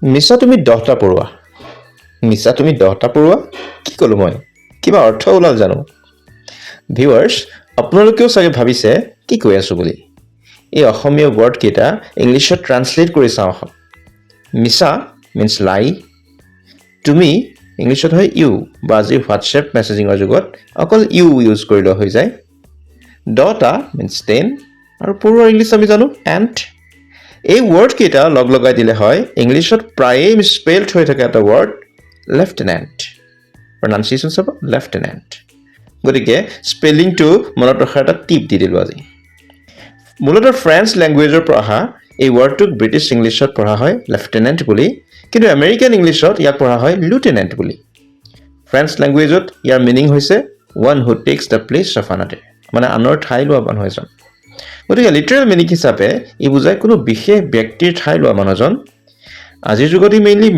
মিছা তুমি 10টা পঢ়োৱা মিছা তুমি 10টা পঢ়োৱা কি ক'লো মই কিবা অৰ্থ ওলাল জানো ভিউৱাৰ্ছ আপোনালোকেও চাগে ভাবিছে কি কৈ আছো বুলি এই অসমীয়া ৱৰ্ড কেইটা ইংলিছত ট্ৰান্সলেট কৰি চাওঁ আহক মিছা মিন্স লাই তুমি ইংলিছত হয় ইউ বা আজি হোৱাটছএপ মেছেজিঙৰ যুগত অকল ইউ ইউজ কৰিলে হৈ যায় 10টা মিন্স 10 আৰু পঢ়োৱাৰ ইংলিছ আমি জানো এণ্ট এই ৱৰ্ড কেইটা লগ লগাই দিলে হয় ইংলিছত প্ৰায়ে মিছস্পেলড হৈ থাকে এটা ৱৰ্ড লেফটেনেণ্ট প্ৰনাউন্সিয়েশ্যন চাব লেফটেনেণ্ট গতিকে স্পেলিংটো মনত ৰখাৰ এটা টিপ দি দিলোঁ আজি মূলতঃ ফ্ৰেঞ্চ লেংগুৱেজৰ পৰা অহা এই ৱৰ্ডটোক ব্ৰিটিছ ইংলিছত পঢ়া হয় লেফটেনেণ্ট বুলি কিন্তু আমেৰিকান ইংলিছত ইয়াক পঢ়া হয় লুটেনেণ্ট বুলি ফ্ৰেঞ্চ লেংগুৱেজত ইয়াৰ মিনিং হৈছে one who tax the place of another মানে আনৰ ঠাই লোৱা মানুহ এজন গতিকে লিটাৰেল মিনিং হিচাপে ই বুজায় কোনো বিশেষ ব্যক্তিৰ ঠাই লোৱা মানুহজন আজিৰ যুগত ই মেইনলি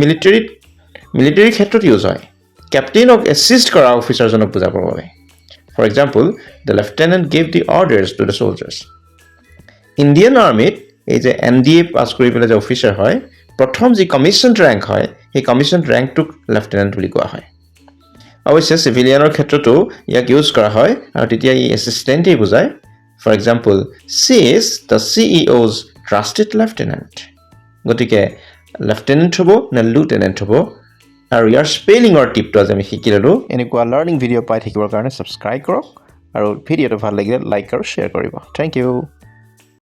মিলিটাৰী ক্ষেত্ৰত ইউজ হয় কেপ্টেইনক এছিষ্ট কৰা অফিচাৰজনক বুজাবৰ বাবে for example the lieutenant gave the orders to the soldiers Indian আৰ্মিত এই যে NDA পাছ কৰি পেলাই যে অফিচাৰ হয় প্ৰথম যি কমিশ্যন ৰেংক হয় সেই কমিশ্যন ৰেংকটোক লেফটেনেণ্ট বুলি কোৱা হয় অৱশ্যে চিভিলিয়ানৰ ক্ষেত্ৰতো ইয়াক ইউজ কৰা হয় আৰু তেতিয়া ই এছিষ্টেণ্টেই বুজায় for example she is the CEO's trusted lieutenant গতিকে লেফটেনেণ্ট হ'ব নে লুটেনেণ্ট হ'ব আৰু ইয়াৰ স্পেলিঙৰ টিপটো আজি আমি শিকি ল'লোঁ এনেকুৱা লাৰ্ণিং ভিডিঅ' পাই থাকিবৰ কাৰণে ছাবস্ক্ৰাইব কৰক আৰু ভিডিঅ'টো ভাল লাগিলে লাইক আৰু শ্বেয়াৰ কৰিব থেংক ইউ